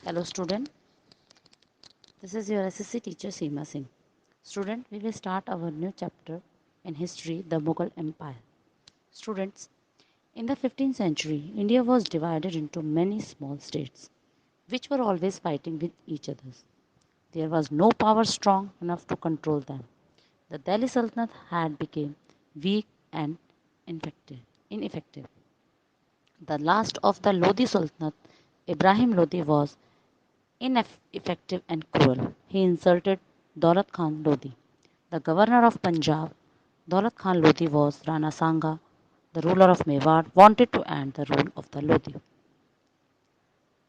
Hello student, this is your SSC teacher Seema Singh. Student, we will start our new chapter in history, the Mughal Empire. Students, in the 15th century, India was divided into many small states, which were always fighting with each other. There was no power strong enough to control them. The Delhi Sultanate had become weak and ineffective. The last of the Lodi Sultanate, Ibrahim Lodi, was ineffective and cruel. He insulted Daulat Khan Lodi. The governor of Punjab, Daulat Khan Lodi, was Rana Sanga, the ruler of Mewar, wanted to end the rule of the Lodi.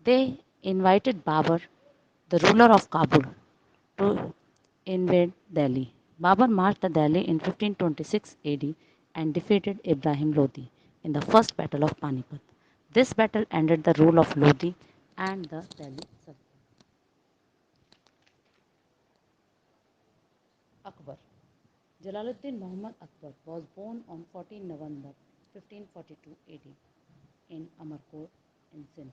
They invited Babur, the ruler of Kabul, to invade Delhi. Babur marched the Delhi in 1526 AD and defeated Ibrahim Lodi in the first battle of Panipat. This battle ended the rule of Lodi and the Delhi Sultanate. Akbar. Jalaluddin Muhammad Akbar was born on 14 November 1542 AD in Amarkot in Sindh.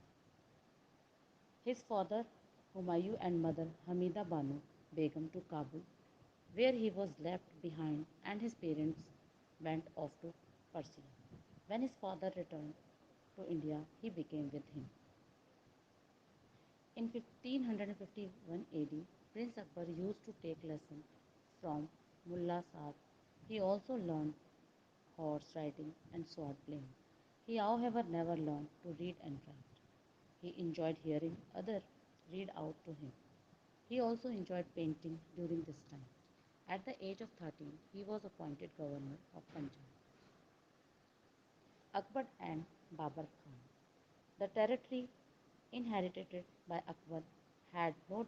His father Humayun and mother Hamida Banu Begum to Kabul, where he was left behind, and his parents went off to Persia. When his father returned to India, he became with him. In 1551 AD, Prince Akbar used to take lessons from Mullah Saab. He also learned horse riding and sword playing. He, however, never learned to read and write. He enjoyed hearing others read out to him. He also enjoyed painting during this time. At the age of 13, he was appointed governor of Punjab. Akbar and Babar Khan. The territory inherited by Akbar had no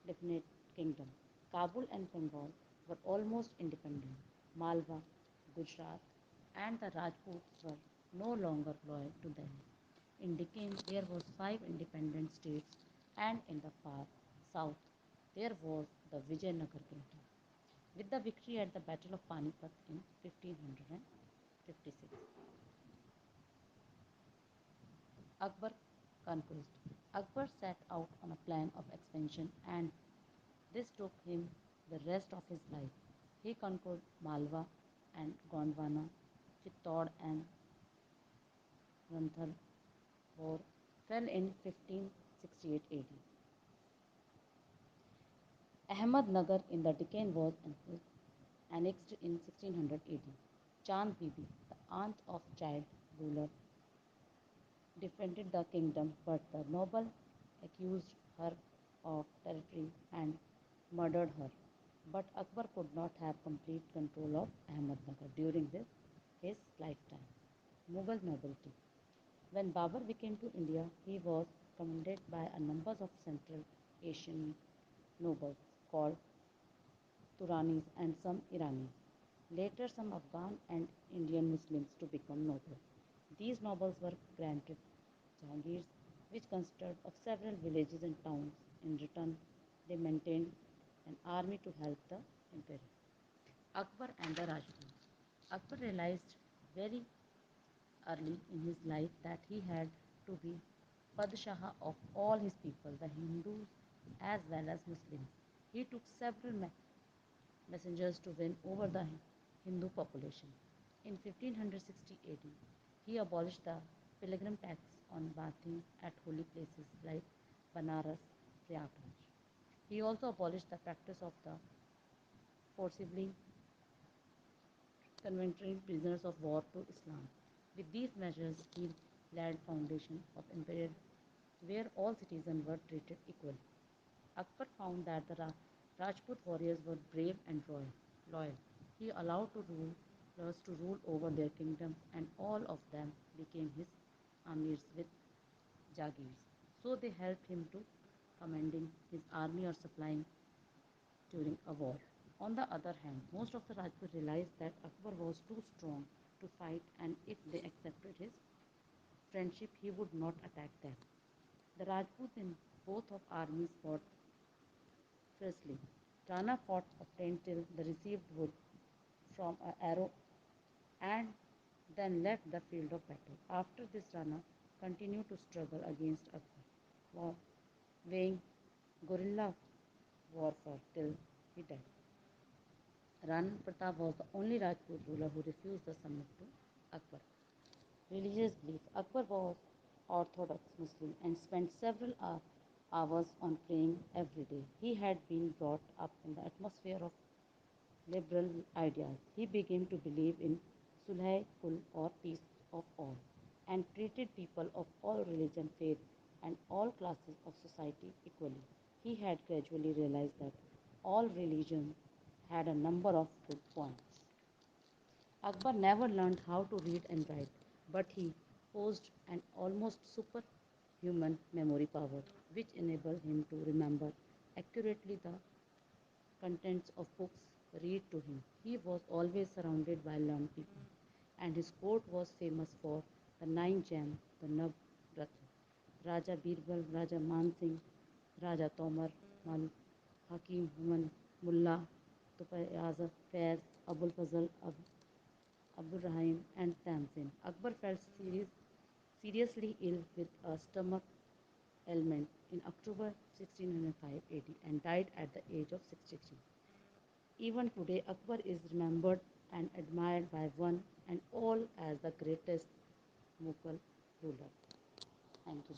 definite kingdom. Kabul and Bengal were almost independent. Malwa, Gujarat, and the Rajputs were no longer loyal to Delhi. In Deccan, there was 5 independent states, and in the far south, there was the Vijayanagar kingdom. With the victory at the Battle of Panipat in 1556, Akbar conquest. Akbar set out on a plan of expansion, and this took him the rest of his life. He conquered Malwa and Gondwana, Chittor and Ranthambore fell in 1568 AD. Ahmednagar in the Deccan was annexed in 1600 AD. Chand Bibi, the aunt of child ruler, defended the kingdom, but the noble accused her of treachery and murdered her. But Akbar could not have complete control of Ahmednagar during his lifetime. Mughal nobility. When Babur came to India, he was commanded by a number of Central Asian nobles called Turanis and some Iranis. Later, some Afghan and Indian Muslims to become nobles. These nobles were granted Jagirs, which consisted of several villages and towns. In return, they maintained an army to help the emperor. Akbar and the Rajputs. Akbar realized very early in his life that he had to be Padshah of all his people, the Hindus as well as Muslims. He took several messengers to win over the Hindu population. In 1560 AD, he abolished the pilgrim tax on bathing at holy places like Banaras, Prayagraj. He also abolished the practice of the forcibly converting prisoners of war to Islam. With these measures, he laid foundation of empire where all citizens were treated equally. Akbar found that the Rajput warriors were brave and loyal. He allowed rulers to rule over their kingdom, and all of them became his amirs with jagirs. So they helped him to commanding his army or supplying during a war. On the other hand, most of the Rajputs realized that Akbar was too strong to fight, and if they accepted his friendship, he would not attack them. The Rajputs in both of armies fought fiercely. Rana fought obtained till the received wood from an arrow and then left the field of battle. After this, Rana continued to struggle against Akbar. weighing guerrilla warfare till he died. Rana Pratap was the only Rajput ruler who refused the summit to Akbar. Religious belief. Akbar was Orthodox Muslim and spent several hours on praying every day. He had been brought up in the atmosphere of liberal ideas. He began to believe in sulh kul or peace of all and treated people of all religion, faith, and all classes of society equally. He had gradually realized that all religions had a number of good points. Akbar never learned how to read and write, but he possessed an almost superhuman memory power, which enabled him to remember accurately the contents of books read to him. He was always surrounded by learned people, and his court was famous for the nine gems, the Navratna. Raja Birbal, Raja Man Singh, Raja Tomar Mal, Hakim Human, Mullah, Tupayaz, Faiz, Abul Fazl, Abdul Rahim, and Tamsin. Akbar fell seriously ill with a stomach ailment in October 1605 AD and died at the age of 63. Even today, Akbar is remembered and admired by one and all as the greatest Mughal ruler. Thank you.